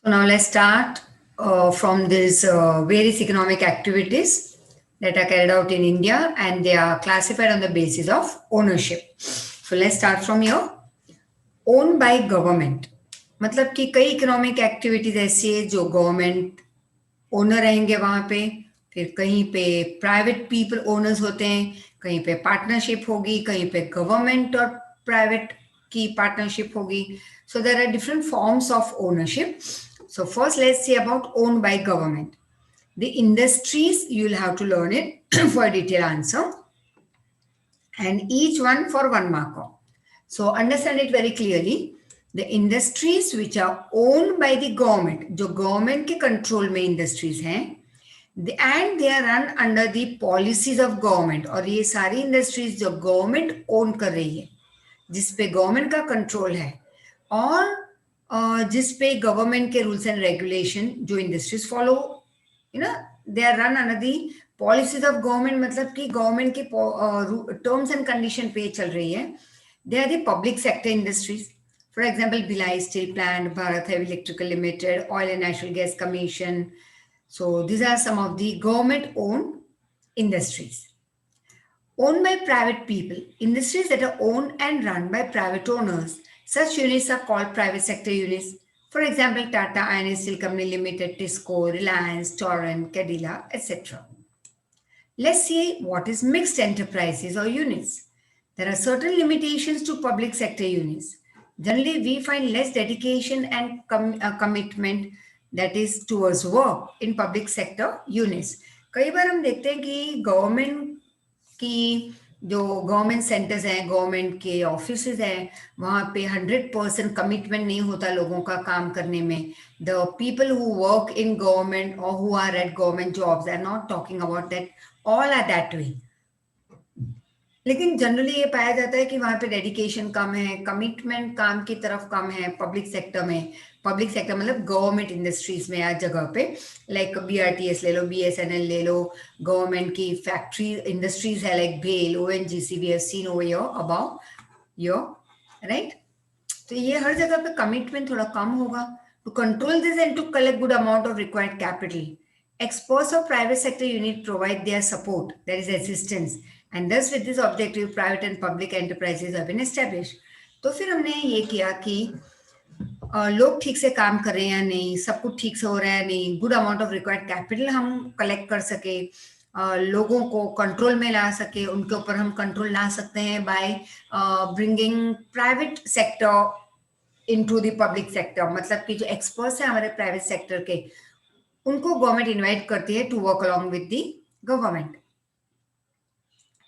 So now let's start from these various economic activities that are carried out in India, and they are classified on the basis of ownership. So let's start from here. Owned by government, मतलब कि कई economic activities ऐसी है जो government owner रहेंगे वहां पे, फिर कहीं पे प्राइवेट पीपल ओनर्स होते हैं, कहीं पे पार्टनरशिप होगी, कहीं पे गवर्नमेंट और प्राइवेट की पार्टनरशिप होगी. So there are different forms of ownership. So first, let's see about owned by government. The industries, you'll have to learn it for a detailed answer, and each one for 1 mark. So understand it very clearly. The industries which are owned by the government, जो government के control में industries हैं, and they are run under the policies of government. और ये सारी industries जो government own कर रही है, जिस पे government का control है, और जिस पे गवर्नमेंट के रूल्स एंड रेगुलेशन जो industries follow, they are run under the policies of government. मतलब कि गवर्नमेंट के टर्म्स एंड कंडीशन पे चल रही है. They are the public sector industries. For example Bhilai Steel Plant, Bharat Heavy Electrical Limited, Oil and Natural Gas Commission. So these are some of the government owned industries. Owned by private people, industries that are owned and run by private owners. Such units are called private sector units. For example, Tata Iron Steel Company Limited, Tisco, Reliance, Torrent, Cadila, etc. Let's see what is mixed enterprises or units. There are certain limitations to public sector units. Generally, we find less dedication and commitment that is towards work in public sector units. कई बार हम देखते हैं कि government कि जो government centres हैं, government के office हैं, वहाँ पे 100% कमिटमेंट नहीं होता लोगों का काम करने में. The people who work in government और who are at government jobs, I am not talking about that, all are that way. लेकिन जनरली ये पाया जाता है कि वहाँ पे डेडिकेशन कम है, कमिटमेंट काम की तरफ कम है पब्लिक सेक्टर में. पब्लिक सेक्टर मतलब गवर्नमेंट इंडस्ट्रीज में आज जगह पे, लाइक BRTS ले लो, BSNL ले लो, गवर्नमेंट की फैक्ट्री इंडस्ट्रीज है like BHEL, ONGC, we have seen over here about your, right. तो ये हर जगह पे कमिटमेंट थोड़ा कम होगा. To control this and to collect good amount of required capital, experts of private sector unit provide their support, that is assistance, and thus with this objective private and public enterprises have been established. तो फिर हमने ये किया कि लोग ठीक से काम कर रहे हैं या नहीं, सब कुछ ठीक से हो रहा है या नहीं, good amount of required capital हम कलेक्ट कर सके, लोगों को कंट्रोल में ला सके, उनके ऊपर हम कंट्रोल ला सकते हैं by bringing private sector into the public sector. मतलब कि जो एक्सपर्ट्स हैं हमारे प्राइवेट सेक्टर के, उनको गवर्नमेंट इनवाइट करती है to work along with the government.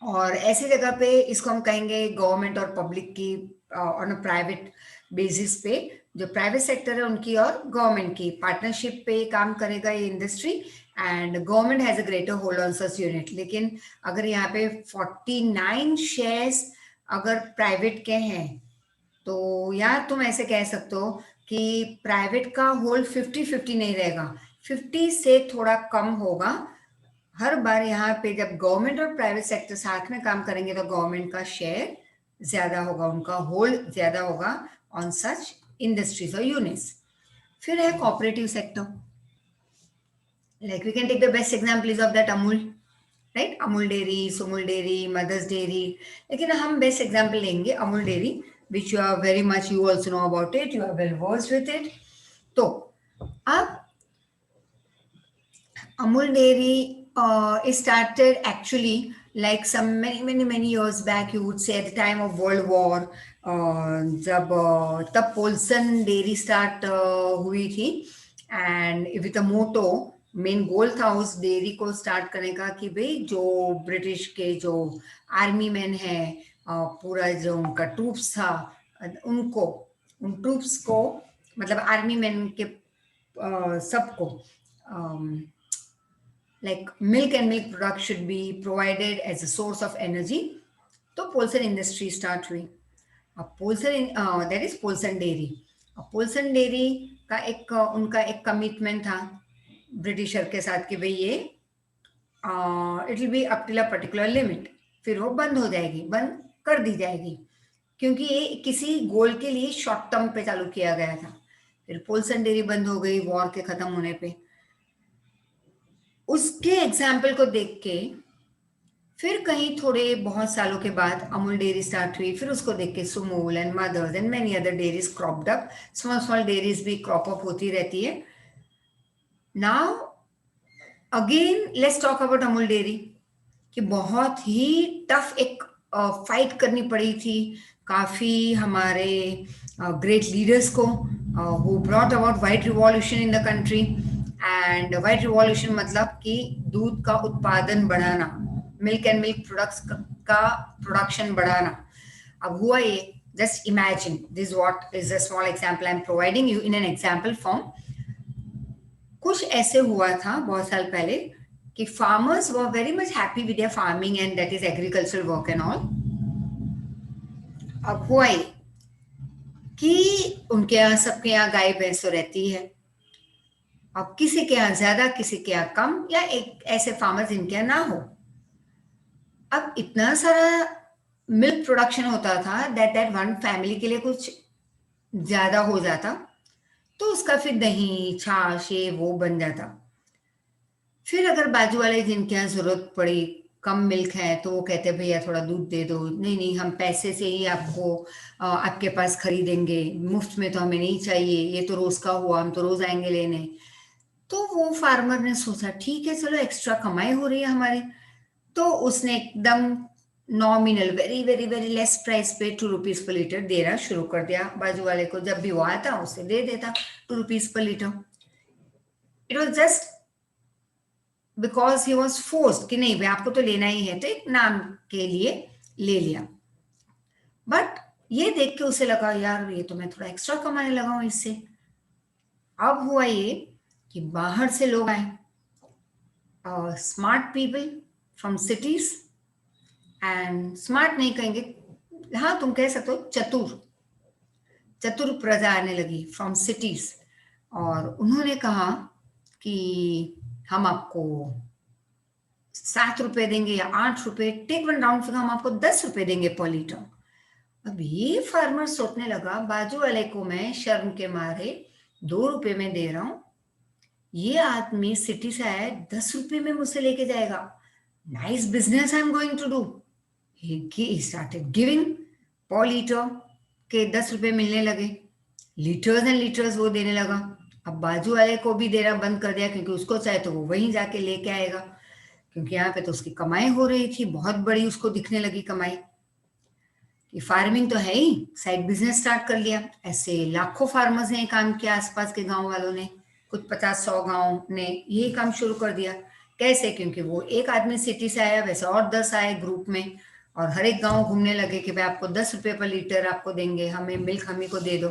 और ऐसी जगह पे इसको हम कहेंगे गवर्नमेंट और पब्लिक की ऑन अ प्राइवेट बेसिस पे, जो प्राइवेट सेक्टर है उनकी और गवर्नमेंट की पार्टनरशिप पे काम करेगा ये industry, and government has a greater hold on such unit. लेकिन अगर यहाँ पे 49 शेयर्स अगर प्राइवेट के हैं, तो या तुम ऐसे कह सकते हो कि प्राइवेट का होल्ड 50-50 नहीं रहेगा, 50 से थोड़ा कम होगा. हर बार यहाँ पे जब गवर्नमेंट और प्राइवेट सेक्टर साथ में काम करेंगे तो गवर्नमेंट का शेयर ज्यादा होगा, उनका होल्ड ज्यादा होगा ऑन सच इंडस्ट्रीज और यूनिट्स. फिर है cooperative sector. Like we can take the best example is of that Amul, right. Amul dairy, Sumul dairy, Mother's dairy. लेकिन हम बेस्ट एग्जांपल लेंगे Amul dairy, which you are very much, you also know about it, you are well versed with it. तो अब Amul Dairy started actually like some many years back, you would say at the time of World War, जब तब Polson dairy start हुई थी, and with a motto, main goal था उस dairy को start करने का कि भाई जो ब्रिटिश के जो आर्मी मैन है, पूरा जो उनका ट्रूप्स था, उनको उन ट्रूप्स को मतलब आर्मी मैन के सबको like milk and milk products should be provided as a source of energy. तो पोल्सन इंडस्ट्री स्टार्ट हुई. अब Polson, that is Polson dairy. अब पोल्सन डेयरी का एक उनका एक कमिटमेंट था ब्रिटिशर के साथ कि भाई ये it will be up till a particular limit, फिर वो बंद हो जाएगी, बंद कर दी जाएगी, क्योंकि ये किसी गोल के लिए शॉर्ट टर्म पे चालू किया गया था. फिर पोल्सन डेयरी बंद हो गई वॉर के खत्म होने पे। उसके एग्जाम्पल को देख के फिर कहीं थोड़े बहुत सालों के बाद अमूल डेयरी स्टार्ट हुई, फिर उसको देख के Sumul and mothers and many other dairies cropped up, small small dairies भी क्रॉप अप होती रहती है। Now again let's talk about Amul dairy, कि बहुत ही टफ एक फाइट करनी पड़ी थी काफी हमारे ग्रेट लीडर्स को, who brought about white revolution in the country. And white revolution मतलब कि दूध का उत्पादन बढ़ाना, मिल्क एंड मिल्क प्रोडक्ट्स का प्रोडक्शन बढ़ाना। अब हुआ ये, just imagine this what is a small example I am providing you in an example form. कुछ ऐसे हुआ था बहुत साल पहले कि farmers were very much happy with their farming and that is agricultural work and all. अब हुआ ये कि उनके यहाँ सबके यहाँ गाय भैंस तो रहती है, अब किसी के यहाँ ज्यादा किसी के यहाँ कम, या एक ऐसे फार्मर्स जिनके यहाँ ना हो। अब इतना सारा मिल्क प्रोडक्शन होता था दैट वन फैमिली के लिए कुछ ज्यादा हो जाता, तो उसका फिर दही छाछ ये वो बन जाता। फिर अगर बाजू वाले जिनके यहाँ जरूरत पड़ी, कम मिल्क है, तो वो कहते भैया थोड़ा दूध दे दो, नहीं नहीं हम पैसे से ही आपको आपके पास खरीदेंगे, मुफ्त में तो हमें नहीं चाहिए, ये तो रोज का हुआ, हम तो रोज आएंगे लेने। तो वो फार्मर ने सोचा ठीक है चलो एक्स्ट्रा कमाई हो रही है हमारी, तो उसने एकदम nominal very very very less price पे 2 रुपीज पर लीटर देना शुरू कर दिया बाजू वाले को, जब भी वो आता उसे दे देता 2 rupees per litre. It was just because he was forced कि नहीं भाई आपको तो लेना ही है, तो एक नाम के लिए ले लिया। बट ये देख के उसे लगा यार ये तो मैं थोड़ा एक्स्ट्रा कमाने लगा हूं इससे। अब हुआ ये कि बाहर से लोग आए, smart people from cities, and smart नहीं कहेंगे, हाँ तुम कह सकते हो चतुर, चतुर प्रजा आने लगी फ्रॉम सिटीज, और उन्होंने कहा कि हम आपको 7 रुपए देंगे या 8 रुपए, टेक वन राउंड फिगर, हम आपको 10 रुपए देंगे पर लीटर। अब ये फार्मर सोचने लगा बाजू वाले को मैं शर्म के मारे 2 रुपए में दे रहा हूं, ये आदमी सिटी से आया 10 रुपए में मुझसे लेके जाएगा, nice business I am going to do. He started giving per litre के 10 रुपए मिलने लगे, लीटर्स एंड लीटर्स वो देने लगा। अब बाजू वाले को भी देना बंद कर दिया क्योंकि उसको चाहे तो वो वहीं जाके लेके आएगा, क्योंकि यहाँ पे तो उसकी कमाई हो रही थी, बहुत बड़ी उसको दिखने लगी कमाई कि फार्मिंग तो है ही, साइड बिजनेस स्टार्ट कर लिया। ऐसे लाखों फार्मर्स ने काम किया, आसपास के गांव वालों ने, कुछ 50-100 गांव ने यही काम शुरू कर दिया। कैसे? क्योंकि वो एक आदमी सिटी से आया, वैसे और 10 आए ग्रुप में, और हर एक गांव घूमने लगे कि भाई आपको 10 रुपए पर लीटर आपको देंगे, हमें मिल्क हम ही को दे दो।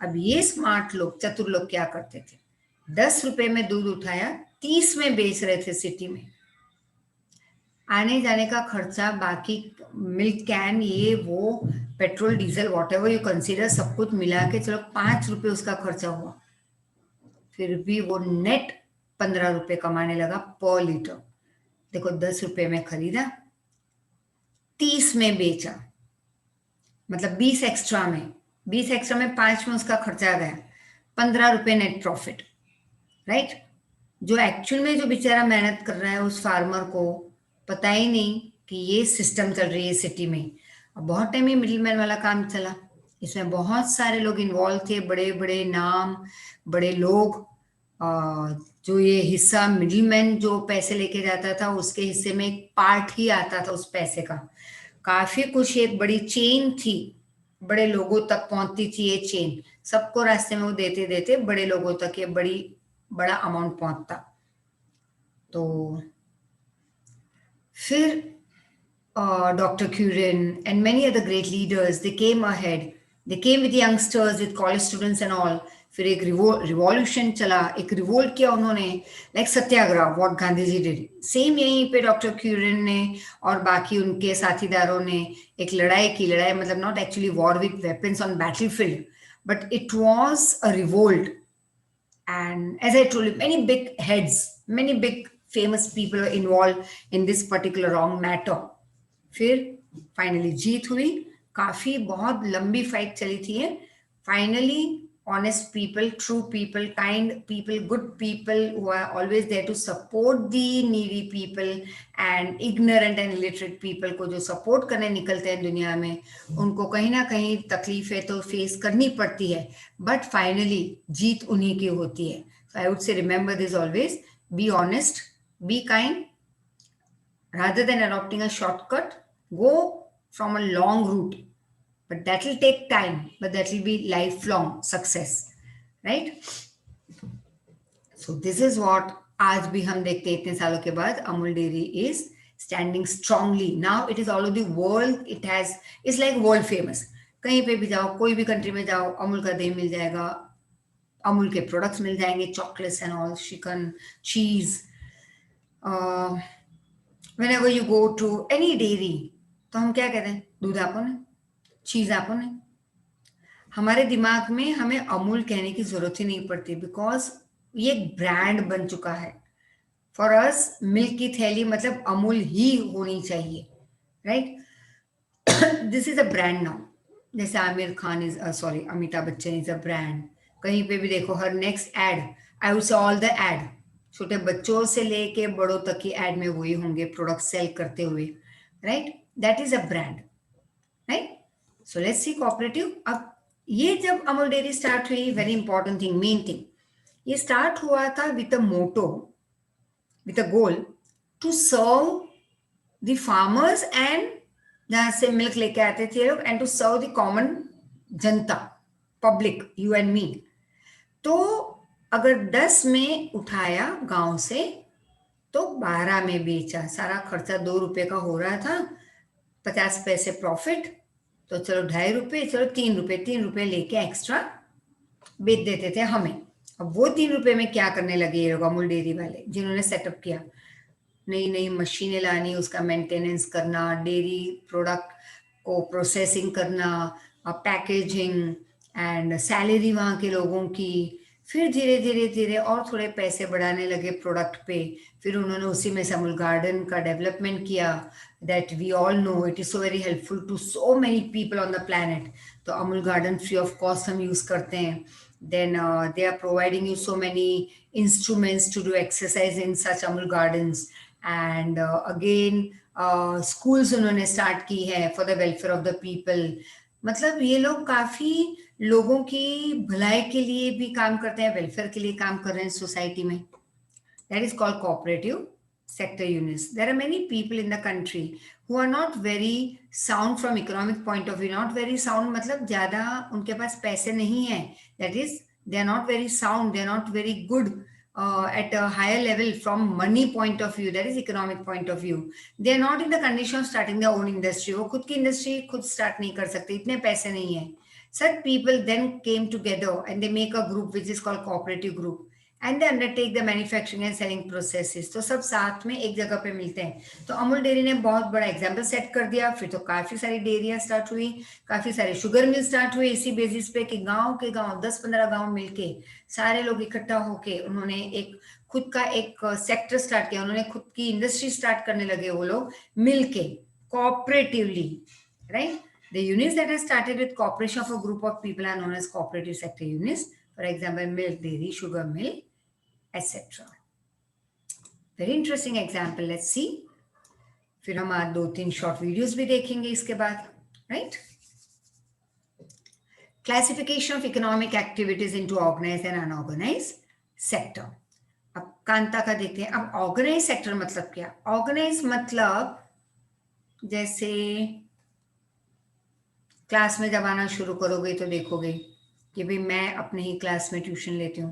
अब ये स्मार्ट लोग, चतुर लोग क्या करते थे, 10 रुपए में दूध उठाया 30 में बेच रहे थे सिटी में, आने जाने का खर्चा, बाकी मिल्क कैन ये वो petrol diesel what ever you consider सब कुछ मिला के चलो 5 रुपए उसका खर्चा हुआ, फिर भी वो नेट 15 रुपए कमाने लगा पर लीटर। देखो 10 रुपए में खरीदा, 30 में बेचा, मतलब 20 एक्स्ट्रा में, 20 एक्स्ट्रा में 5 में उसका खर्चा गया, 15 रुपए नेट प्रॉफिट, राइट। जो एक्चुअल में जो बेचारा मेहनत कर रहा है उस फार्मर को पता ही नहीं कि ये सिस्टम चल रही है सिटी में। अब बहुत टाइम ये मिडिलमैन वाला काम चला, इसमें बहुत सारे लोग इन्वॉल्व थे, बड़े बड़े नाम, बड़े लोग, जो ये हिस्सा मिडिलमैन जो पैसे लेके जाता था उसके हिस्से में एक पार्ट ही आता था उस पैसे का, काफी कुछ एक बड़ी चेन थी, बड़े लोगों तक पहुंचती थी ये चेन, सबको रास्ते में वो देते देते बड़े लोगों तक ये बड़ा अमाउंट पहुंचता। तो फिर Dr. Curran and many other great leaders, they came ahead. They came with youngsters, with college students and all. फिर एक रिवॉल्यूशन चला, एक रिवोल्ट किया उन्होंने, like satyagraha, what Gandhi ji did. Same यहीं पे डॉक्टर क्यूरन ने और बाकी उनके साथीदारों ने एक लड़ाई की, लड़ाई मतलब not actually war with weapons on battlefield, but it was a revolt. And as I told you, many big heads, many big famous people were involved in this particular wrong matter. फिर finally जीत हुई, काफी बहुत लंबी fight चली थी, finally honest people, true people, kind people, good people who are always there to support the needy people and ignorant and illiterate people को जो support करने निकलते हैं दुनिया में, उनको कहीं ना कहीं तकलीफें तो फेस करनी पड़ती है, but finally जीत उन्हीं की होती है. So I would say remember this always, be honest, be kind, rather than adopting a shortcut, go from a long route. But that will take time, but that will be lifelong success, right? So this is what आज भी हम देखते हैं इतने सालों के बाद Amul dairy is standing strongly. Now it is all over the world. It's like world famous. कहीं पे भी जाओ, कोई भी कंट्री में जाओ, अमूल का दही मिल जाएगा, अमूल के प्रोडक्ट्स मिल जाएंगे, चॉकलेट्स एंड ऑल, चिकन, चीज. Whenever you go to any dairy, तो हम क्या कहते हैं? दूध आपो ने, चीज आपो ने. हमारे दिमाग में हमें अमूल कहने की जरूरत ही नहीं पड़ती, बिकॉज ये एक ब्रांड बन चुका है. फॉर अस मिल्क की थैली मतलब अमूल ही होनी चाहिए, right? This is a brand now. जैसे Aamir Khan is sorry Amitabh Bachchan is a brand. कहीं पे भी देखो, हर next ad, I would say all the ad, छोटे बच्चों से लेके बड़ों तक की एड में वही होंगे प्रोडक्ट सेल करते हुए, right? That is a brand, right? So let's see cooperative. अब ये जब अमूल डेयरी स्टार्ट हुई, very important thing, main thing, ये स्टार्ट हुआ था with a motto, with a goal to serve the farmers and जहां से मिल्क लेके आते थे लोग, and to serve the common जनता, पब्लिक, यू एंड मी. तो अगर 10 में उठाया गांव से तो 12 में बेचा. सारा खर्चा 2 रुपए का हो रहा था, 50 पैसे प्रॉफिट, तो चलो 2.5 रुपए, चलो 3 रुपए, 3 रुपए लेके एक्स्ट्रा बेच देते थे हमें. अब वो 3 रुपए में क्या करने लगे ये लोग अमूल डेयरी वाले, जिन्होंने सेटअप किया, नई नई मशीनें लानी, उसका मेंटेनेंस करना, डेयरी प्रोडक्ट को प्रोसेसिंग करना, पैकेजिंग एंड सैलरी वहाँ के लोगों की. फिर धीरे धीरे धीरे और थोड़े पैसे बढ़ाने लगे प्रोडक्ट पे. फिर उन्होंने उसी में से अमूल गार्डन का डेवलपमेंट किया, that we all know it is so very helpful to so many people on the planet. तो Amul garden free of cost हम यूज करते हैं. Then they are providing you so many instruments to do exercise in such Amul gardens. And again, schools उन्होंने start की है for the welfare of the people. मतलब ये लोग काफी लोगों की भलाई के लिए भी काम करते हैं, वेलफेयर के लिए काम कर रहे हैं सोसाइटी में. That is called cooperative sector units. There are many people in the country who are not very sound from economic point of view. Not very sound मतलब ज्यादा उनके पास पैसे नहीं है. That is, they are not very sound. They are not very good at a higher level from money point of view. That is economic point of view. They are not in the condition of starting their own industry. वो खुद की industry खुद start नहीं कर सकते, इतने पैसे नहीं है. Such people then came together and they make a group which is called cooperative group. And they undertake the manufacturing and selling processes. तो सब साथ में एक जगह पे मिलते हैं. तो अमूल डेयरी ने बहुत बड़ा एग्जाम्पल सेट कर दिया. फिर तो काफी सारी डेयरियां स्टार्ट हुई, काफी सारे शुगर मिल स्टार्ट हुए इसी बेसिस पे कि गांव के गांव 10-15 गांव मिलके सारे लोग इकट्ठा होके उन्होंने एक खुद का एक सेक्टर स्टार्ट किया. उन्होंने खुद की इंडस्ट्री स्टार्ट करने लगे वो लोग मिलके cooperatively, right? The units that are started with cooperation of a group of people are known as cooperative sector units. For example, milk dairy, sugar mill, etc. Very interesting example. Let's see. फिर हम आज 2-3 short videos भी देखेंगे इसके बाद, right? Classification of economic activities into organise and unorganise sector. अब कांता का देखते हैं. अब ऑर्गेनाइज सेक्टर मतलब क्या? ऑर्गेनाइज मतलब जैसे क्लास में जब आना शुरू करोगे तो देखोगे कि भाई मैं अपने ही क्लास में ट्यूशन लेती हूँ,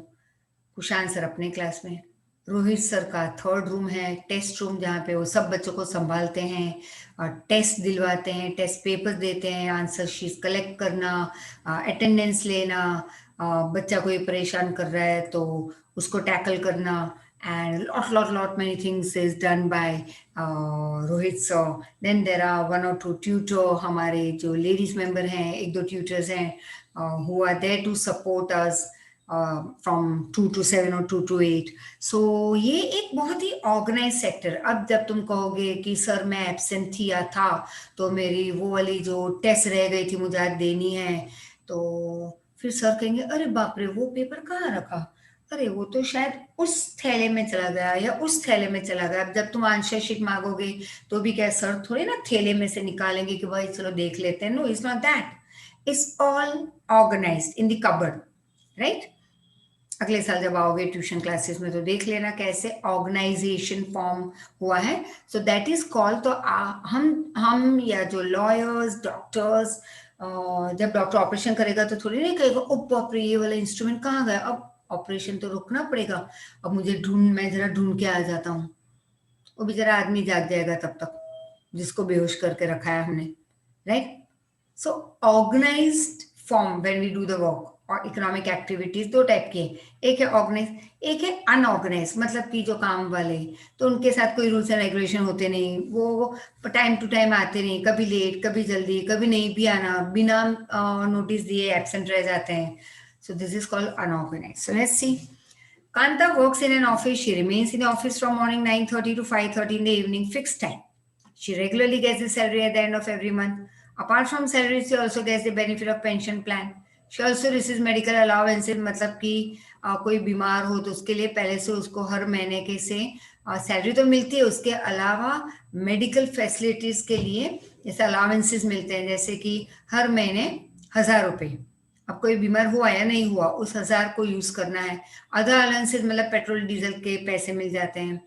कुशान सर अपने क्लास में, रोहित सर का 3rd रूम है, टेस्ट रूम, जहाँ पे वो सब बच्चों को संभालते हैं और टेस्ट दिलवाते हैं, टेस्ट पेपर देते हैं, आंसर शीट कलेक्ट करना, अटेंडेंस लेना, बच्चा कोई परेशान कर रहा है तो उसको टैकल करना, and lot many things is done by Rohit sir. Then there are 1 or 2 tutor, हमारे जो ladies member हैं, 1-2 tutors हैं who are there to support us from 2 to 7 or 2 to 8. So ये एक बहुत ही ऑर्गेनाइज सेक्टर. अब जब तुम कहोगे कि सर मैं एब्सेंट थी या था तो मेरी वो वाली जो टेस्ट रह गई थी मुझे आज देनी है, तो फिर सर कहेंगे अरे बाप रे वो पेपर कहाँ रखा, अरे वो तो शायद उस थैले में चला गया या उस थैले में चला गया। अब जब तुम आंसर शीट मांगोगे तो भी क्या सर थोड़ी ना थैले में से निकालेंगे कि भाई चलो देख लेते हैं, no it's not that, it's all organised in the cupboard, right. अगले साल जब आओगे ट्यूशन क्लासेस में तो देख लेना कैसे ऑर्गेनाइजेशन फॉर्म हुआ है। सो दैट इज कॉल्ड, तो हम या जो लॉयर्स डॉक्टर्स, जब डॉक्टर ऑपरेशन करेगा तो थोड़ी नहीं कहेगा ओ बाप रे ये वाला इंस्ट्रूमेंट कहाँ गया, अब ऑपरेशन तो रुकना पड़ेगा, अब मुझे मैं जरा ढूंढ के आ जाता हूँ। वो बेचारा आदमी जाग जाएगा तब तक जिसको बेहोश करके रखा है हमने, right. So organised form when we do the work और इकोनॉमिक एक्टिविटीज दो टाइप के, एक है ऑर्गेनाइज, एक है अनऑर्गेनाइज, मतलब कि जो काम वाले तो उनके साथ कोई रूल्स एंड रेगुलेशन होते नहीं, वो टाइम टू टाइम आते नहीं, कभी लेट कभी जल्दी कभी नहीं भी आना, बिना नोटिस दिए एब्सेंट रह जाते हैं। So this is called unorganise. So let's see, Kanta works in an office. She remains in the office from morning 9:30 to 5:30 in the evening, fixed time. She regularly gets the salary at the end of every month. Apart from salary, she also gets the benefit of pension plan. She also receives medical allowances, मतलब कि कोई बीमार हो तो उसके लिए पहले से उसको हर महीने के से सैलरी तो मिलती है, उसके अलावा मेडिकल फैसिलिटीज के लिए जैसे अलावेंसेस मिलते हैं, जैसे कि हर महीने 1,000 रुपये। अब कोई बीमार हुआ या नहीं हुआ उस 1,000 को यूज करना है। अदर अलाउंसेस मतलब पेट्रोल डीजल के पैसे मिल जाते हैं,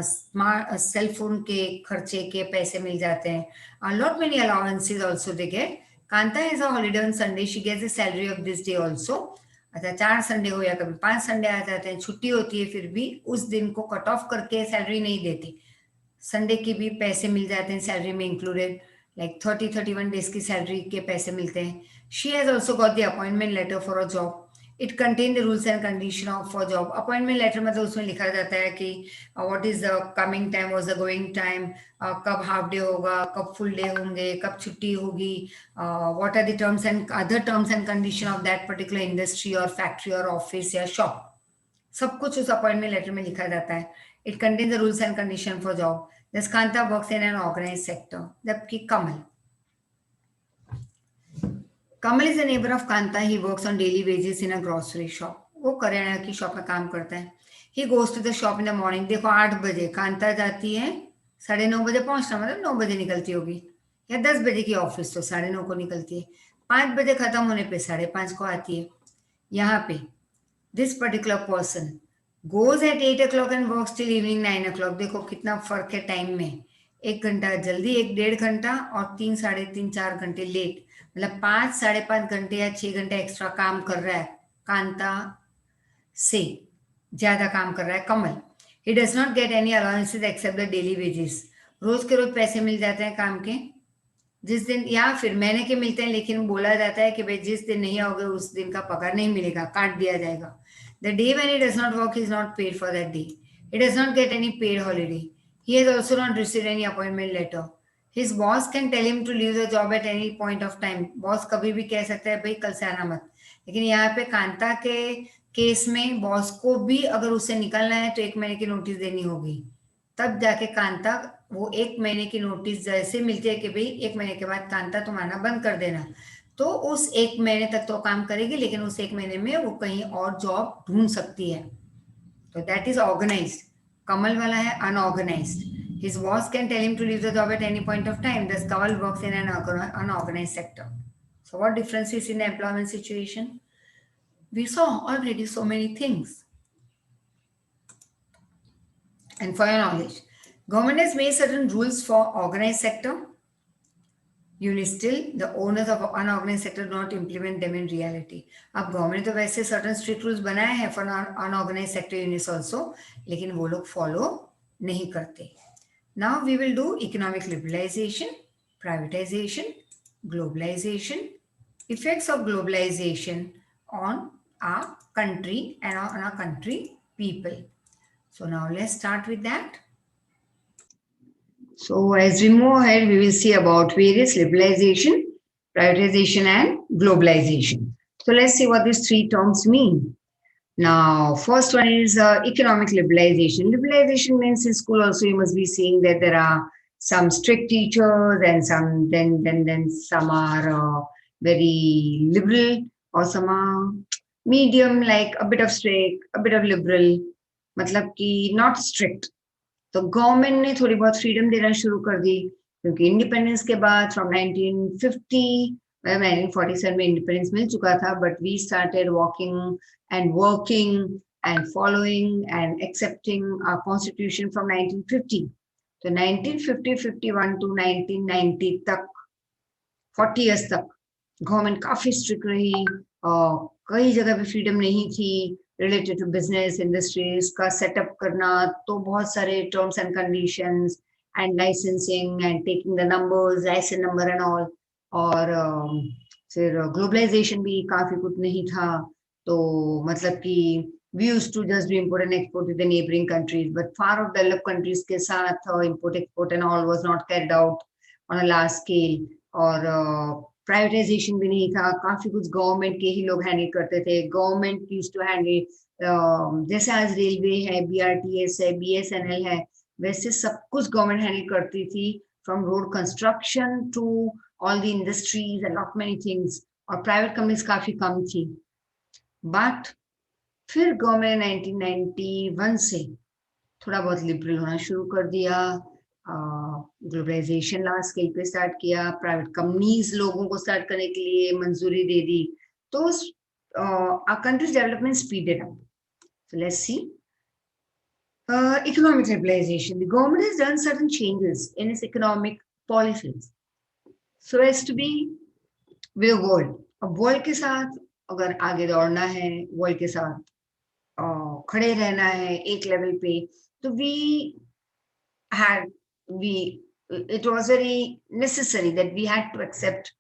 स्मार्ट सेल फोन के खर्चे के पैसे मिल जाते हैं, lot many allowances also they get. Kanta has a holiday on Sunday, she gets the salary of this day also. अच्छा 4 संडे हो या कभी 5 संडे आ जाते हैं, छुट्टी होती है, फिर भी उस दिन को कट ऑफ करके सैलरी नहीं देती, संडे के भी पैसे मिल जाते हैं सैलरी में इंक्लूडेड, लाइक 30-31 डेज की सैलरी के पैसे मिलते हैं। She has also got the appointment letter for a job, it contain the rules and condition of for job. Appointment letter मतलब उसमें लिखा जाता है कि what is the coming time, what is the going time, कब half day होगा, कब full day होंगे, कब छुट्टी होगी, what are the terms and other terms and condition of that particular industry और फैक्ट्री और ऑफिस या शॉप, सब कुछ उस अपॉइंटमेंट लेटर में लिखा जाता है। It contain the rules and condition for job. This Kanta works in an organise sector. जबकि Kamal is a neighbour of Kanta, he works on daily wages in a grocery shop, वो करियाना की शॉप में काम करता है। He goes to the shop in the morning, देखो 8 बजे कांता जाती है, 9:30 बजे पहुंचना मतलब 9 बजे निकलती होगी, या 10 बजे की ऑफिस तो 9:30 को निकलती है, 5 बजे खत्म होने पे 5:30 को आती है। यहाँ पे this particular person goes eight 8 o'clock and works till evening 9 o'clock। देखो कितना फर्क है टाइम में, 1 घंटा जल्दी, 1-1.5 घंटा, और 3, 3.5, 4 घंटे लेट, मतलब 5, 5.5 घंटे या 6 घंटे एक्स्ट्रा काम कर रहा है कांता से, ज्यादा काम कर रहा है Kamal. He does not get any allowances except the daily wages, रोज के रोज पैसे मिल जाते हैं काम के, जिस दिन या फिर महीने के मिलते हैं, लेकिन बोला जाता है कि भाई जिस दिन नहीं आओगे उस दिन का पगार नहीं मिलेगा, काट दिया जाएगा। The day when he does not work is not paid for that day, he does not get any paid holiday, he has also not received any appointment letter. His boss can tell him to leave the job at any point of time, boss कभी भी कह सकता है भाई कल से आना मत, लेकिन यहाँ पे कांता के केस में बॉस को भी अगर उससे निकलना है तो 1 महीने की नोटिस देनी होगी, तब जाके कांता, वो 1 महीने की नोटिस जैसे मिलती है कि भाई 1 महीने के बाद कांता तुम आना बंद कर देना, तो उस 1 महीने तक तो काम करेगी, लेकिन उस 1 महीने में वो कहीं और जॉब ढूंढ सकती है। तो दैट इज ऑर्गेनाइज्ड। कमल वाला है unorganised. His boss can tell him to leave the job at any point of time. Thus, Kamal works in an unorganized sector. So, what difference is in the employment situation? We saw already so many things. And for your knowledge, government has made certain rules for organized sector. Still, the owners of unorganized sector do not implement them in reality. अब government तो वैसे certain strict rules बनाए हैं for unorganized sector units also, लेकिन वो लोग follow नहीं करते. Now we will do economic liberalization, privatization, globalization, effects of globalization on our country and on our country people. So now let's start with that. So as we move ahead, we will see about various liberalization, privatization, and globalization. So let's see what these 3 terms mean. Now, first one is economic liberalization. Liberalization means in school also you must be seeing that there are some strict teachers and some then some are very liberal और समा medium like a bit of strict a bit of liberal, मतलब कि not strict. तो government ने थोड़ी बहुत freedom देना शुरू कर दी, क्योंकि इंडिपेंडेंस के बाद फ्रॉम 1950 1947 में इंडिपेंडेंस मिल चुका था, but we started walking and working and following and accepting our constitution from 1950। तो 1950-51 टू 1990 तक, 40 इयर्स तक गवर्नमेंट काफी स्ट्रिक्ट रही, और कई जगह पे फ्रीडम नहीं थी रिलेटेड टू बिजनेस इंडस्ट्रीज का सेटअप करना। तो बहुत सारे terms and conditions and licensing and taking the numbers, licence number and all. और फिर ग्लोबलाइजेशन भी काफी कुछ नहीं था। तो मतलब कि we used to just do import and export with the neighboring countries, but far of developed countries के साथ import export and all was not carried out on a large scale। और प्राइवेटाइजेशन भी नहीं था, काफी कुछ गवर्नमेंट के ही लोग हैंडल करते थे। गवर्नमेंट यूज्ड टू हैंडल, जैसे आज रेलवे है, बीआरटीएस है, बीएसएनएल है, वैसे सब कुछ गवर्नमेंट हैंडल करती थी, from road construction to all the industries and lot many things. और प्राइवेट कंपनीज काफी कम थी। बट फिर गवर्नमेंट 1991 से थोड़ा बहुत लिबरल होना शुरू कर दिया, ग्लोबलाइजेशन लार्ज स्केल पे स्टार्ट किया, प्राइवेट कंपनीज लोगों को स्टार्ट करने के लिए मंजूरी दे दी। तो our country's development speeded up. So let's see. Economic liberalization. The government has done certain changes in its economic policies so as to be with the world. अब world के साथ अगर आगे दौड़ना है, वर्ल्ड के साथ खड़े रहना है एक लेवल पे, तो it was very necessary that we had to accept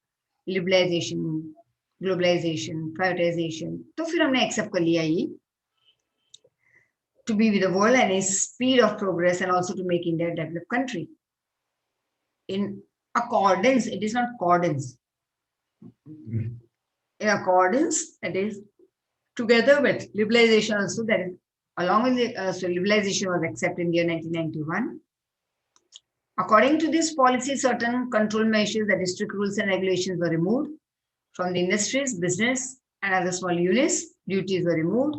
liberalization, globalization, privatization। तो फिर हमने accept कर लिया ये, to be with the world and its speed of progress, and also to make India a developed country in accordance, it is not accordance, in accordance, that is together with liberalization also, that is along with the, so liberalization was accepted in the year 1991. According to this policy, certain control measures, that is strict rules and regulations, were removed from the industries, business and other small units. Duties were removed,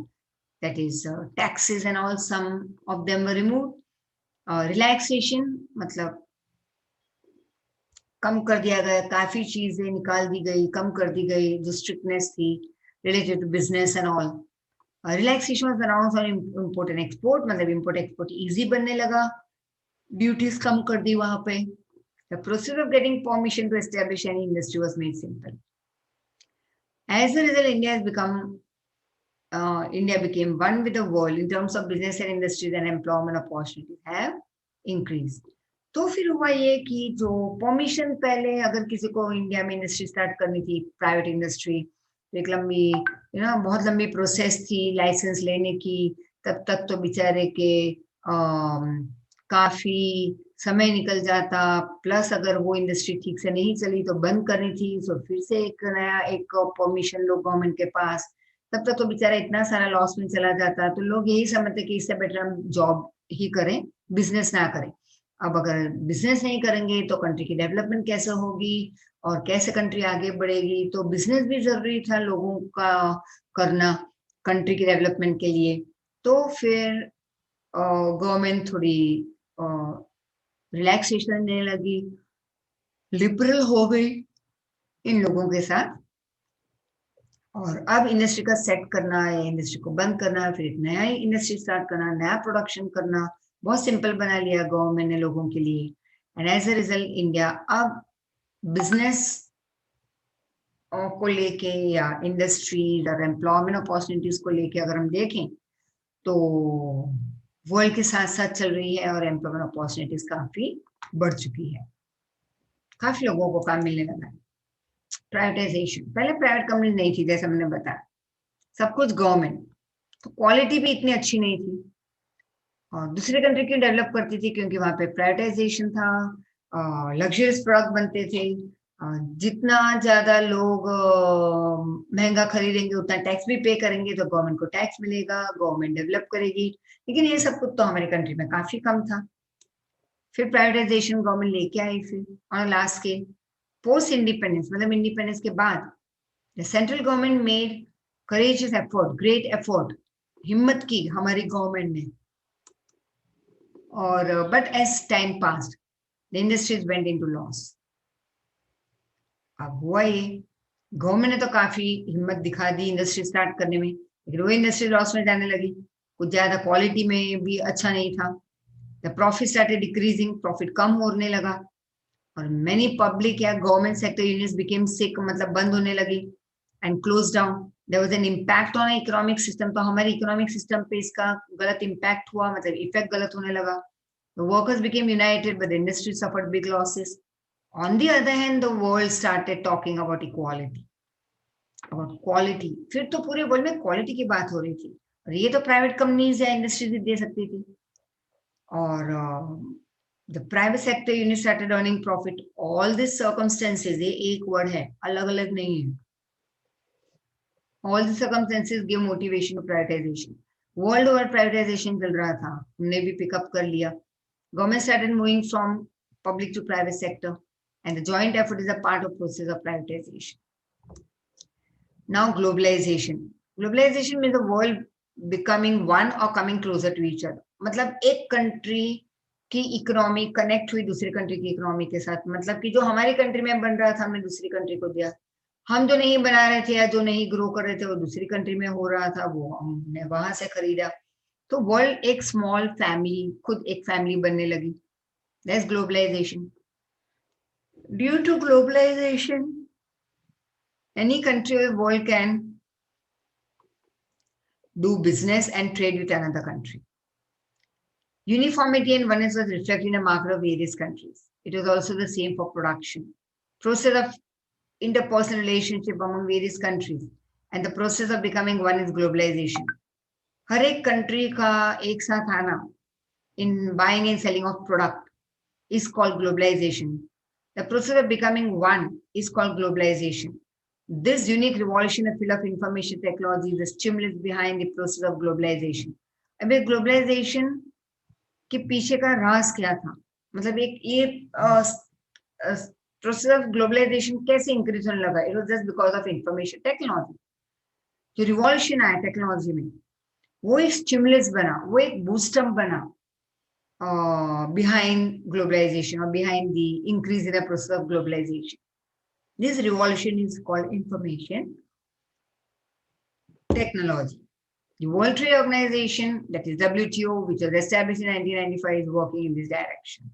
that is taxes and all, some of them were removed. Relaxation मतलब कम कर दिया गया, काफी चीजें निकाल दी गई, कम कर दी गई जो स्ट्रिक्टनेस थी related to business and all. Relaxation was announced on import and export, मतलब import export easy बनने लगा, duties कम कर दी वहां पे। The process of getting permission to establish any industry was made simple. As a result, India became one with the world in terms of business and industries, and employment opportunities have increased. तो फिर हुआ ये कि जो permission पहले अगर किसी को इंडिया में इंडस्ट्री स्टार्ट करनी थी, प्राइवेट इंडस्ट्री, एक लंबी बहुत लंबी प्रोसेस थी लाइसेंस लेने की। तब तक तो बेचारे के काफी समय निकल जाता, प्लस अगर वो इंडस्ट्री ठीक से नहीं चली तो बंद करनी थी, तो फिर से एक नया एक परमिशन लो गवर्नमेंट के पास। तब तक तो बेचारा इतना सारा लॉस में चला जाता। तो लोग यही समझते कि इससे बेटर हम जॉब ही करें, बिजनेस ना करें। अब अगर बिजनेस नहीं करेंगे तो कंट्री की डेवलपमेंट कैसे होगी और कैसे कंट्री आगे बढ़ेगी। तो बिजनेस भी जरूरी था लोगों का करना कंट्री की डेवलपमेंट के लिए। तो फिर गवर्नमेंट थोड़ी रिलैक्सेशन देने लगी, लिबरल हो गई इन लोगों के साथ। और अब इंडस्ट्री का सेट करना है, इंडस्ट्री को बंद करना, फिर एक नया इंडस्ट्री स्टार्ट करना, नया प्रोडक्शन करना बहुत सिंपल बना लिया गवर्नमेंट ने लोगों के लिए। And as a result India अब बिजनेस को लेके या इंडस्ट्रीज और एम्प्लॉयमेंट अपॉर्चुनिटीज को लेके अगर हम देखें तो वर्ल्ड के साथ साथ चल रही है, और एम्प्लॉयमेंट अपॉर्चुनिटीज काफी बढ़ चुकी है, काफी लोगों को काम मिलने लगा है। प्राइवेटाइजेशन, पहले प्राइवेट कंपनी नहीं थी, जैसे हमने बताया, सब कुछ गवर्नमेंट, तो क्वालिटी भी इतनी अच्छी नहीं थी। और दूसरी कंट्री क्यों डेवलप करती थी? क्योंकि वहां पे प्राइवेटाइजेशन था, लग्जरियस प्रोडक्ट बनते थे, जितना ज्यादा लोग महंगा खरीदेंगे उतना टैक्स भी पे करेंगे, तो गवर्नमेंट को टैक्स मिलेगा, गवर्नमेंट डेवलप करेगी। लेकिन ये सब कुछ तो हमारी कंट्री में काफी कम था। फिर प्राइवेटाइजेशन गवर्नमेंट लेके आई, फिर on last scale post independence, मतलब इंडिपेंडेंस के बाद The central government made courageous effort, great effort, हिम्मत की हमारी गवर्नमेंट ने, और but as time passed, the industries went into loss. अब हुआ ये, गवर्नमेंट ने तो काफी हिम्मत दिखा दी इंडस्ट्री स्टार्ट करने में, लेकिन वो इंडस्ट्री लॉस में जाने लगी, कुछ ज्यादा क्वालिटी में भी अच्छा नहीं था. The profit started decreasing, profit कम होने लगा, और मेनी पब्लिक या government sector units became sick, मतलब बंद होने लगी, and close down. There was an impact on economic system, तो हमारे इकोनॉमिक सिस्टम पे इसका गलत इम्पैक्ट हुआ, मतलब इफेक्ट गलत होने लगा. The workers became United but the industry suffered big losses. On the other hand, the world started talking about equality, about quality. फिर तो पूरे वर्ल्ड में क्वालिटी की बात हो रही थी, और ये तो प्राइवेट कंपनीज या इंडस्ट्रीज दे सकती थी. और the private sector unit started earning profit. All these circumstances, ये एक वर्ड है, अलग अलग नहीं है. All the circumstances give motivation to privatization. World over privatization चल रहा था, हमने भी पिकअप कर लिया. Government started moving from public to private sector, and the joint effort is a part of process of privatization. Now globalization. Globalization means the world becoming one or coming closer to each other. मतलब एक country की economy connect हुई दूसरी country की economy के साथ, मतलब कि जो हमारी कंट्री में बन रहा था हमने दूसरी कंट्री को दिया, हम जो नहीं बना रहे थे या जो नहीं ग्रो कर रहे थे वो दूसरी कंट्री में हो रहा था, वो हमने वहां से खरीदा. तो वर्ल्ड एक स्मॉल फैमिली, खुद एक फैमिली बनने लगी. That's globalisation. Due to globalization, any country of the world can do business and trade with another country. Uniformity and oneness was reflected in the market of various countries. It was also the same for production. Process of interpersonal relationship among various countries and the process of becoming one is globalization. हर एक country का एक साथ आना in buying and selling of product is called globalization. The process of becoming one is called globalization. This unique revolution of field of information technology is the stimulus behind the process of globalization. अबे globalization के पीछे का राज क्या था, मतलब एक ये process of globalisation कैसे इंक्रीज होने लगा? It was just because of information technology. जो रिवॉल्यूशन आया टेक्नोलॉजी में, वो एक स्टिमुलस बना, वो एक बूस्टअप बना behind globalization or behind the increase in the process of globalization. This revolution is called information technology. The World Trade Organization, that is WTO, which was established in 1995, is working in this direction.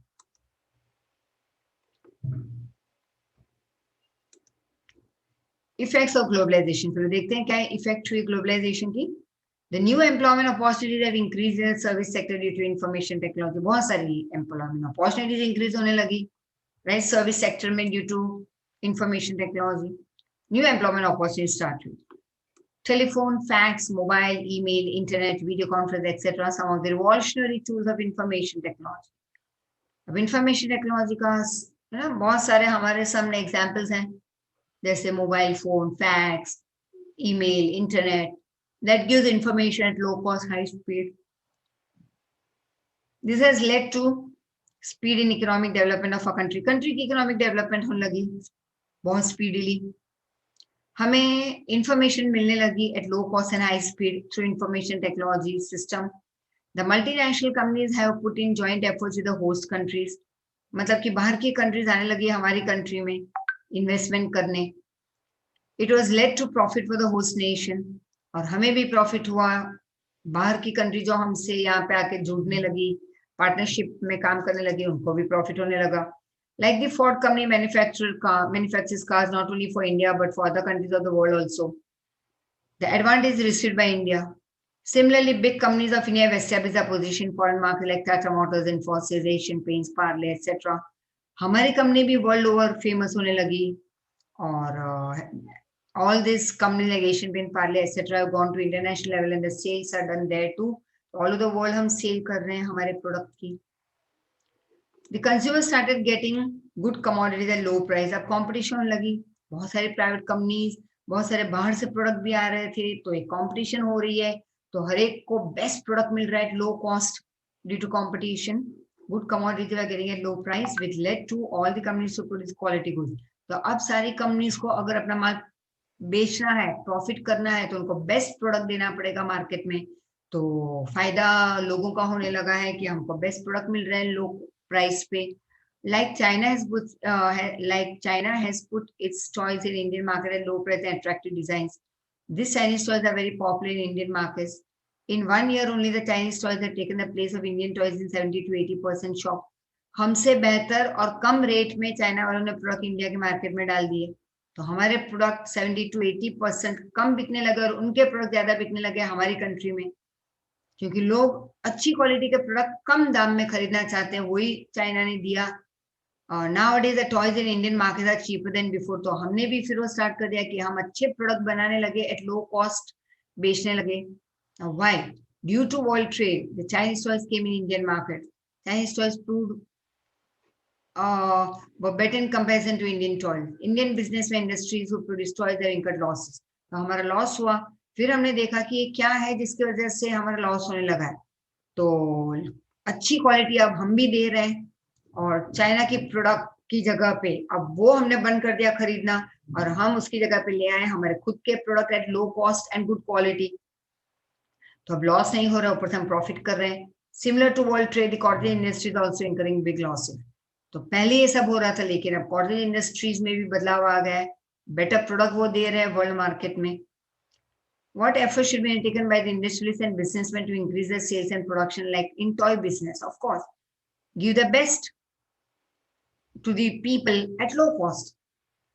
Effects of globalization. तो देखते हैं क्या effect हुई globalisation की. The new employment opportunities have increased in the service sector due to information technology. बहुत सारी employment opportunities increase होने लगी, right? Service sector में due to information technology. New employment opportunities started. Telephone, fax, mobile, email, internet, video conference, etc. Some of the revolutionary tools of information technology. अब information technology का है ना बहुत सारे हमारे सामने examples हैं, जैसे mobile phone, fax, email, internet. That gives information at low cost, high speed. This has led to speed in economic development of a country. Country की economic development होने लगी बहुत speedily. हमें information मिलने लगी at low cost and high speed through information technology system. The multinational companies have put in joint efforts with the host countries. मतलब कि बाहर की countries आने लगी हमारी country में investment करने. It was led to profit for the host nation. और हमें भी प्रॉफिट हुआ, बाहर की कंट्री जो हमसे यहाँ पे आके जुड़ने लगी, पार्टनरशिप में काम करने लगी, उनको भी प्रॉफिट होने लगा. Like the Ford company manufactures cars not only for India but for other countries of the world also. The advantage is received by India. Similarly, big companies of India have established a position in foreign market like Tata Motors, Infosys, Asian Paints, Parle, etc. हमारी company भी world over famous होने लगी, और all these companies like Asian Paint, Parle, etc. have gone to international level and the sales are done there too. All over the world हम cell कर रहे हैं हमारे प्रोडक्ट की. The consumer started getting good commodities at low price. अब competition होने लगी, बहुत सारे प्राइवेट कंपनीज, बहुत सारे बाहर से प्रोडक्ट भी आ रहे थे, तो एक कंपटीशन हो रही है, तो हर एक को बेस्ट प्रोडक्ट मिल रहा है at low cost due to competition. Good commodities are getting at low price, which led to all the companies to produce quality goods. तो अब सारी कंपनीज को अगर अपना माल बेचना है, प्रॉफिट करना है, तो उनको बेस्ट प्रोडक्ट देना पड़ेगा मार्केट में। तो फायदा लोगों का होने लगा है कि हमको बेस्ट प्रोडक्ट मिल रहे हैं लो प्राइस पे। Like China has put its toys in Indian market at low price and attractive designs. These Chinese toys are very popular in Indian markets. In 1 year only, the Chinese toys have taken the place of Indian toys in 70 to 80% shop. हमसे बेहतर और कम rate में China वालों ने product India के market में डाल दिए, तो हमारे प्रोडक्ट 70 to 80% कम बिकने लगे और उनके प्रोडक्ट ज्यादा बिकने लगे हमारी कंट्री में, क्योंकि लोग अच्छी क्वालिटी के प्रोडक्ट कम दाम में खरीदना चाहते हैं, वही चाइना ने दिया। Nowadays the toys in Indian markets are cheaper than before, तो हमने भी फिर वो स्टार्ट कर दिया कि हम अच्छे प्रोडक्ट बनाने लगे, एट लो कॉस्ट बेचने लगे। Why? Due to world trade, the Chinese toys came in Indian market. Chinese toys proved were better in comparison to Indian toys. Indian businessmen industries who produce toys have incurred losses. तो हमारा loss हुआ। फिर हमने देखा कि ये क्या है जिसकी वजह से हमारा लॉस होने लगा है, तो अच्छी क्वालिटी अब हम भी दे रहे हैं और चाइना की प्रोडक्ट की जगह पे अब वो हमने बंद कर दिया खरीदना और हम उसकी जगह पे ले आए हमारे खुद के product at low cost and good quality. तो अब लॉस नहीं हो रहा, ऊपर से हम प्रॉफिट कर रहे हैं। Similar to world trade, the cotton industry is also incurring big losses. तो पहले ये सब हो रहा था, लेकिन अब कॉटन इंडस्ट्रीज में भी बदलाव आ गया है, बेटर प्रोडक्ट वो दे रहे हैं वर्ल्ड मार्केट में। What efforts should be taken by the industrialists and businessmen to increase their sales and production, like in toy business? Of course, give the best to the people at low cost.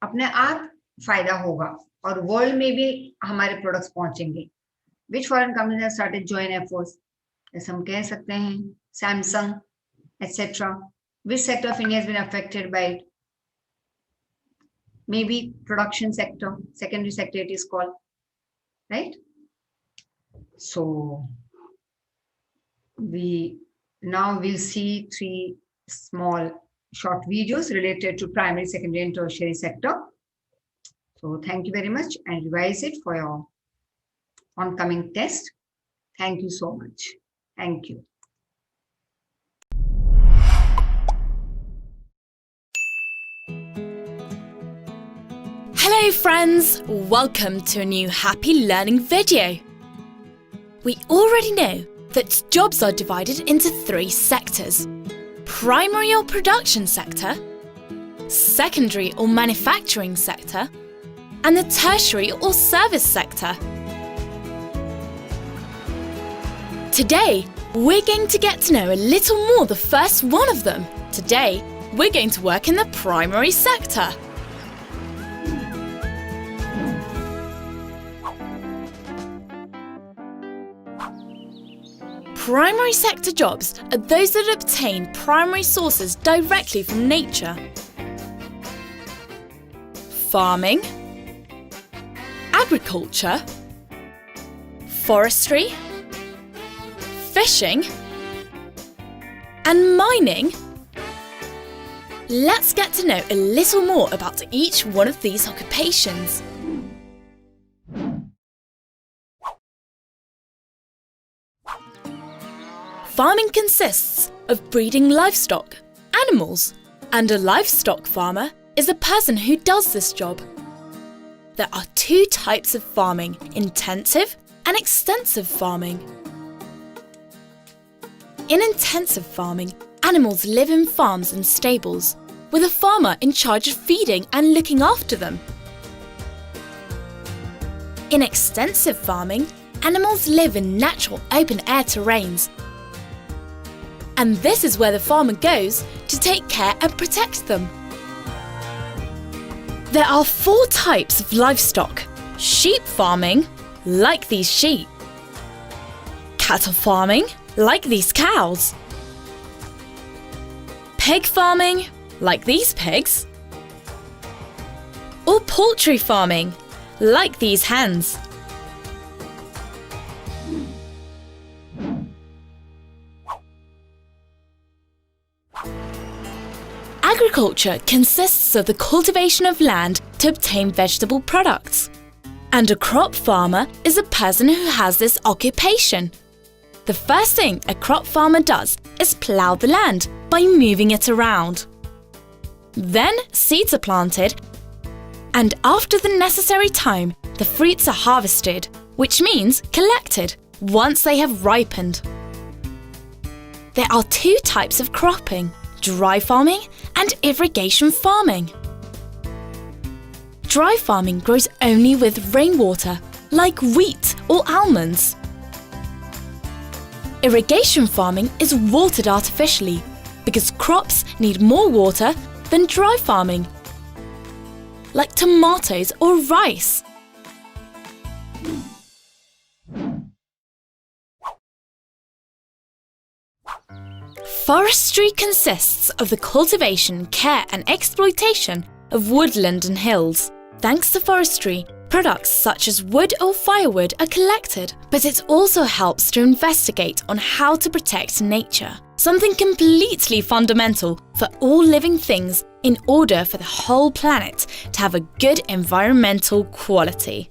अपने आप फायदा होगा और world में भी हमारे products पहुंचेंगे। Which foreign companies have started joint efforts? जैसे हम कह सकते हैं Samsung, etc. Which sector of India has been affected by it? Maybe production sector, secondary sector it is called, right? So now we'll see 3 small short videos related to primary, secondary and tertiary sector. So thank you very much and revise it for your oncoming test. Thank you so much. Thank you. Hello friends, welcome to a new Happy Learning video. We already know that jobs are divided into 3 sectors: primary or production sector, secondary or manufacturing sector, and the tertiary or service sector. Today, we're going to get to know a little more the first one of them. Today, we're going to work in the primary sector. Primary sector jobs are those that obtain primary sources directly from nature. Farming, agriculture, forestry, fishing, and mining. Let's get to know a little more about each one of these occupations. Farming consists of breeding livestock, animals, and a livestock farmer is a person who does this job. There are 2 types of farming: intensive and extensive farming. In intensive farming, animals live in farms and stables, with a farmer in charge of feeding and looking after them. In extensive farming, animals live in natural open-air terrains, and this is where the farmer goes to take care and protect them. There are 4 types of livestock: sheep farming, like these sheep; cattle farming, like these cows; pig farming, like these pigs; or poultry farming, like these hens. Agriculture consists of the cultivation of land to obtain vegetable products, and a crop farmer is a person who has this occupation. The first thing a crop farmer does is plough the land by moving it around. Then seeds are planted And after the necessary time, the fruits are harvested, which means collected, once they have ripened. There are two types of cropping: dry farming and irrigation farming. Dry farming grows only with rainwater, like wheat or almonds. Irrigation farming is watered artificially because crops need more water than dry farming, like tomatoes or rice. Forestry consists of the cultivation, care and exploitation of woodland and hills. Thanks to forestry, products such as wood or firewood are collected, but it also helps to investigate on how to protect nature, something completely fundamental for all living things in order for the whole planet to have a good environmental quality.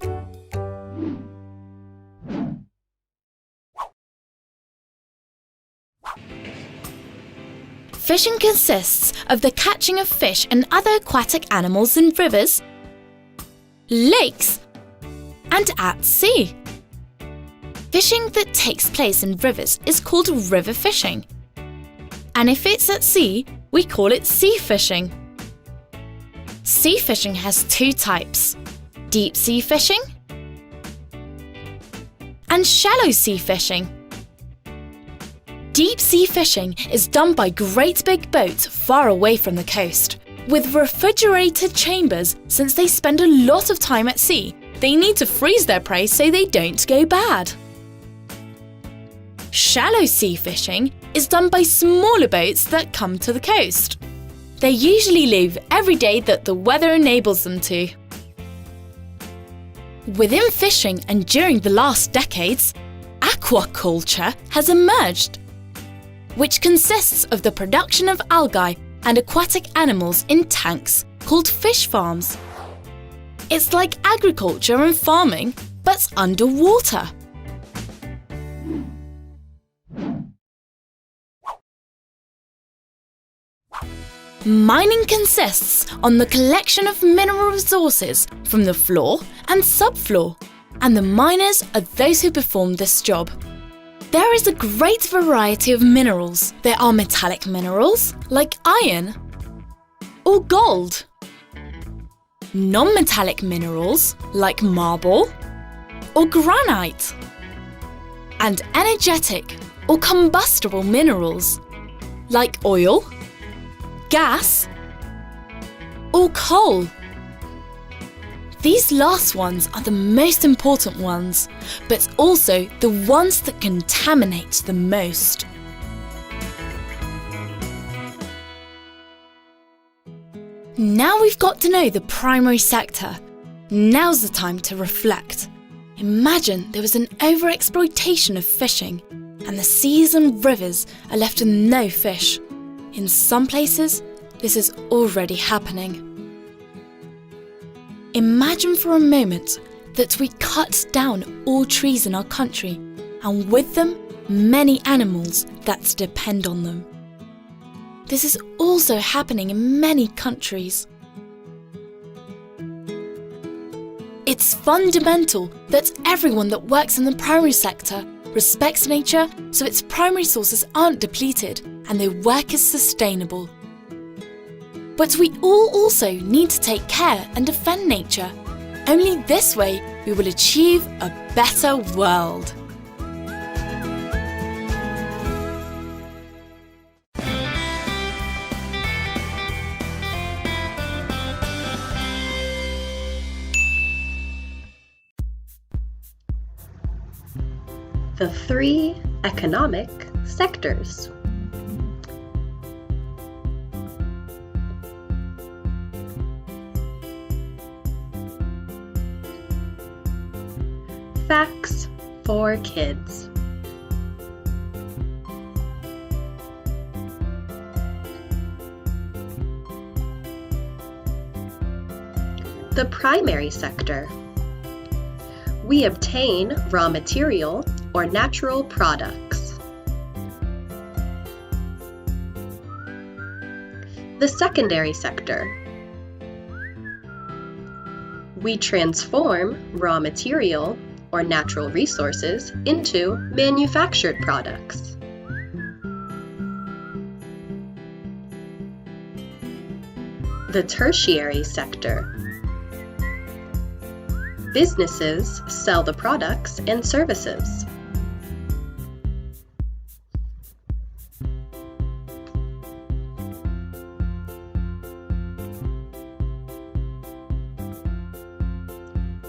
Fishing consists of the catching of fish and other aquatic animals in rivers, lakes, and at sea. Fishing that takes place in rivers is called river fishing, and if it's at sea, we call it sea fishing. Sea fishing has two types: deep sea fishing and shallow sea fishing. Deep sea fishing is done by great big boats far away from the coast. With refrigerated chambers, since they spend a lot of time at sea, they need to freeze their prey so they don't go bad. Shallow sea fishing is done by smaller boats that come to the coast. They usually leave every day that the weather enables them to. Within fishing and during the last decades, aquaculture has emerged, which consists of the production of algae and aquatic animals in tanks called fish farms. It's like agriculture and farming, but underwater. Mining consists on the collection of mineral resources from the floor and subfloor, and the miners are those who perform this job. There is a great variety of minerals. There are metallic minerals like iron or gold, non-metallic minerals like marble or granite, and energetic or combustible minerals like oil, gas, or coal. These last ones are the most important ones, but also the ones that contaminate the most. Now we've got to know the primary sector. Now's the time to reflect. Imagine there was an overexploitation of fishing, and the seas and rivers are left with no fish. In some places, this is already happening. Imagine for a moment that we cut down all trees in our country, and with them, many animals that depend on them. This is also happening in many countries. It's fundamental that everyone that works in the primary sector respects nature so its primary sources aren't depleted and their work is sustainable. But we all also need to take care and defend nature. Only this way we will achieve a better world. The three economic sectors. Facts for kids. The primary sector. We obtain raw material or natural products. The secondary sector. We transform raw material or natural resources into manufactured products. The tertiary sector. Businesses sell the products and services.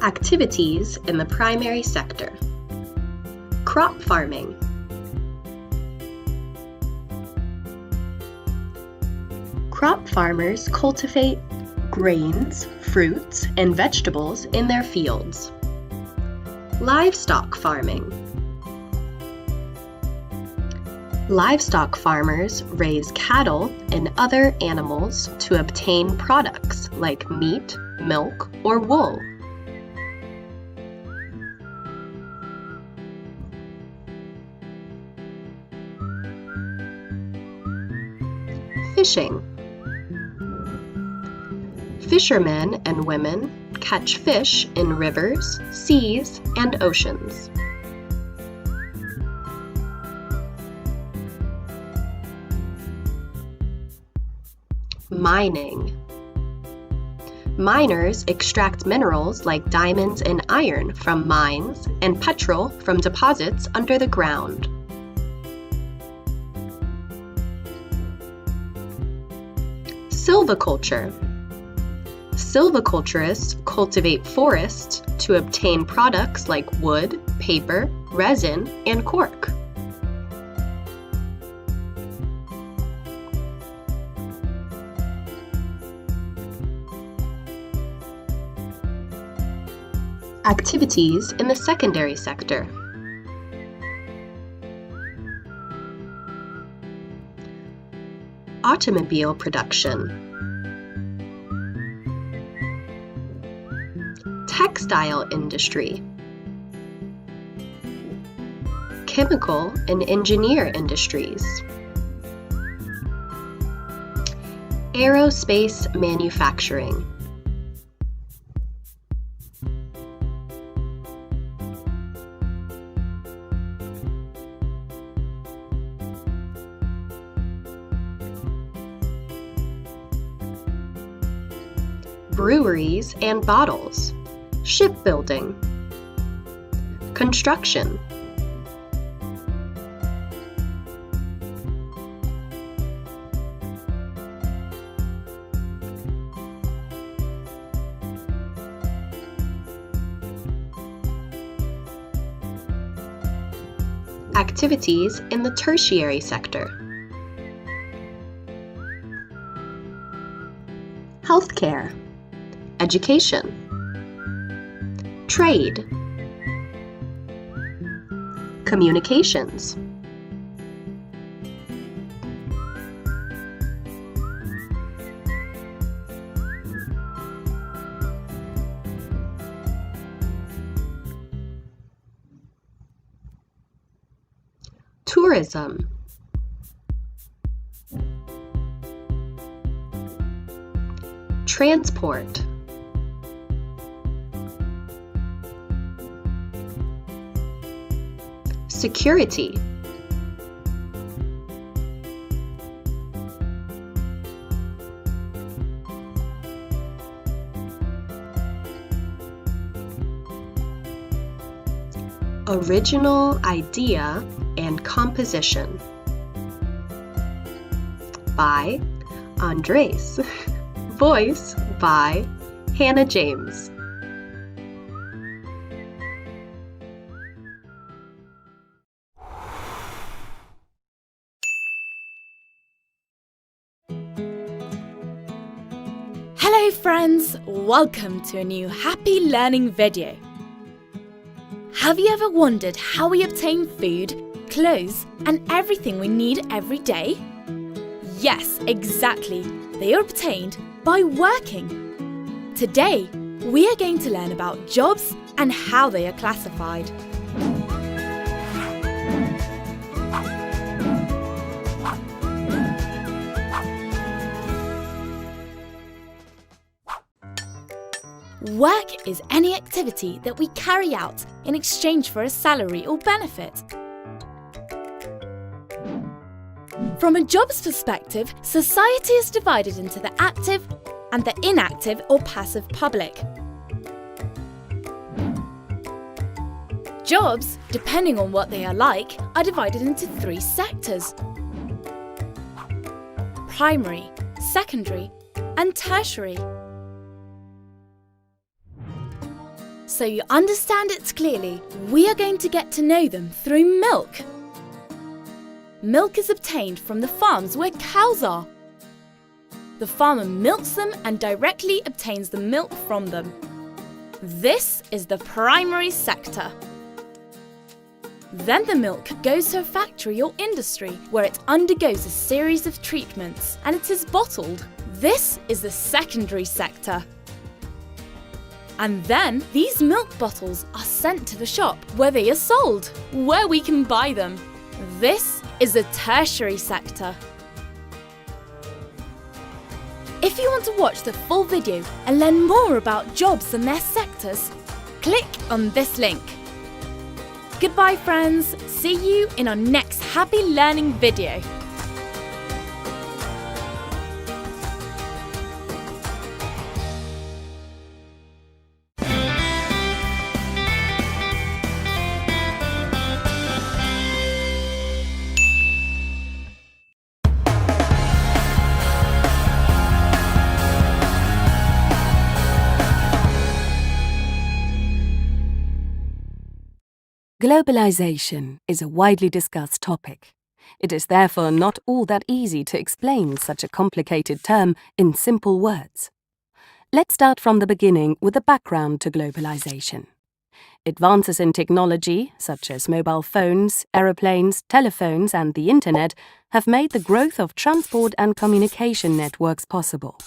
Activities in the primary sector. Crop farming. Crop farmers cultivate grains, fruits, and vegetables in their fields. Livestock farming. Livestock farmers raise cattle and other animals to obtain products like meat, milk, or wool. Fishing. Fishermen and women catch fish in rivers, seas, and oceans. Mining. Miners extract minerals like diamonds and iron from mines and petrol from deposits under the ground. Silviculture. Silviculturists cultivate forests to obtain products like wood, paper, resin, and cork. Activities in the secondary sector. Automobile production. Textile industry. Chemical and engineer industries. Aerospace manufacturing. Breweries and bottles. Shipbuilding. Construction. Activities in the tertiary sector. Healthcare. Education. Trade. Communications. Tourism. Transport. Security. Original idea and composition by Andres. Voice by Hannah James. Hello friends, welcome to a new Happy Learning video. Have you ever wondered how we obtain food, clothes, and everything we need every day? Yes, exactly. They are obtained by working. Today, we are going to learn about jobs and how they are classified. Work is any activity that we carry out in exchange for a salary or benefit. From a jobs perspective, society is divided into the active and the inactive or passive public. Jobs, depending on what they are like, are divided into three sectors: primary, secondary, and tertiary. So you understand it clearly, we are going to get to know them through milk. Milk is obtained from the farms where cows are. The farmer milks them and directly obtains the milk from them. This is the primary sector. Then the milk goes to a factory or industry where it undergoes a series of treatments and it is bottled. This is the secondary sector. And then these milk bottles are sent to the shop where they are sold, where we can buy them. This is the tertiary sector. If you want to watch the full video and learn more about jobs and their sectors, click on this link. Goodbye friends, see you in our next Happy Learning video. Globalization is a widely discussed topic. It is therefore not all that easy to explain such a complicated term in simple words. Let's start from the beginning with the background to globalization. Advances in technology, such as mobile phones, aeroplanes, telephones and the internet, have made the growth of transport and communication networks possible.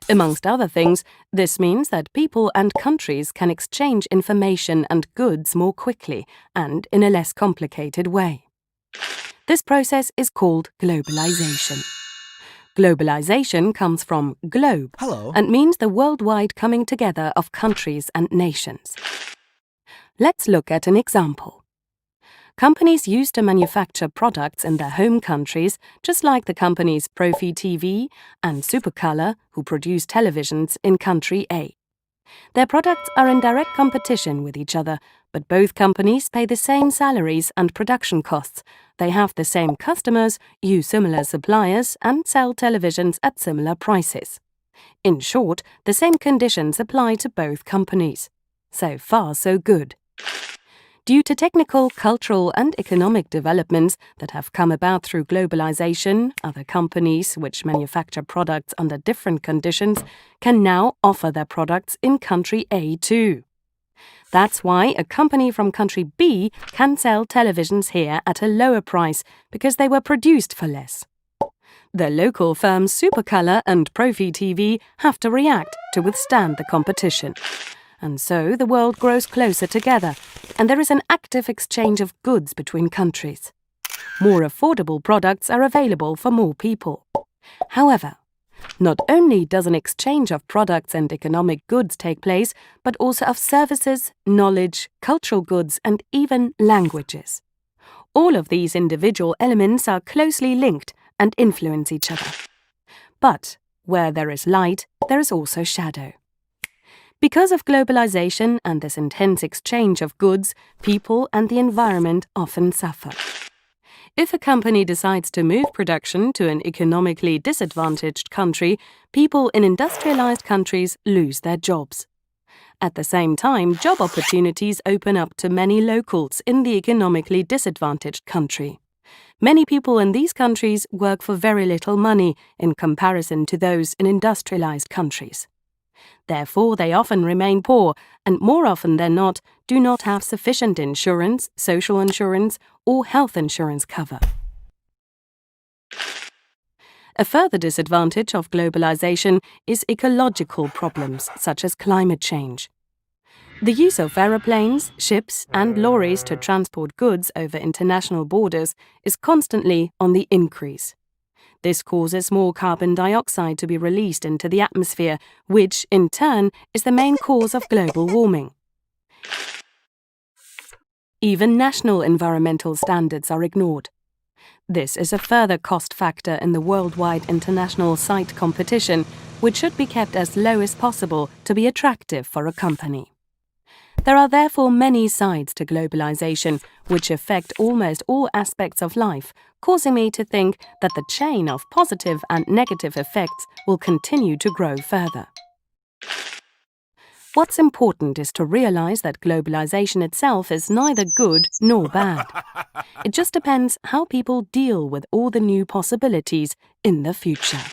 Amongst other things, this means that people and countries can exchange information and goods more quickly and in a less complicated way. This process is called globalization. Globalization comes from globe and means the worldwide coming together of countries and nations. Let's look at an example. Companies used to manufacture products in their home countries, just like the companies Profi TV and Supercolor, who produce televisions in country A. Their products are in direct competition with each other, but both companies pay the same salaries and production costs. They have the same customers, use similar suppliers, and sell televisions at similar prices. In short, the same conditions apply to both companies. So far, so good. Due to technical, cultural and economic developments that have come about through globalization, other companies which manufacture products under different conditions can now offer their products in country A too. That's why a company from country B can sell televisions here at a lower price because they were produced for less. The local firms Supercolor and Profi TV have to react to withstand the competition. And so the world grows closer together, and there is an active exchange of goods between countries. More affordable products are available for more people. However, not only does an exchange of products and economic goods take place, but also of services, knowledge, cultural goods, and even languages. All of these individual elements are closely linked and influence each other. But where there is light, there is also shadow. Because of globalization and this intense exchange of goods, people and the environment often suffer. If a company decides to move production to an economically disadvantaged country, people in industrialized countries lose their jobs. At the same time, job opportunities open up to many locals in the economically disadvantaged country. Many people in these countries work for very little money in comparison to those in industrialized countries. Therefore, they often remain poor and more often than not do not have sufficient insurance, social insurance, or health insurance cover. A further disadvantage of globalization is ecological problems such as climate change. The use of aeroplanes, ships, and lorries to transport goods over international borders is constantly on the increase. This causes more carbon dioxide to be released into the atmosphere, which, in turn, is the main cause of global warming. Even national environmental standards are ignored. This is a further cost factor in the worldwide international site competition, which should be kept as low as possible to be attractive for a company. There are therefore many sides to globalization which affect almost all aspects of life, causing me to think that the chain of positive and negative effects will continue to grow further. What's important is to realize that globalization itself is neither good nor bad. It just depends how people deal with all the new possibilities in the future.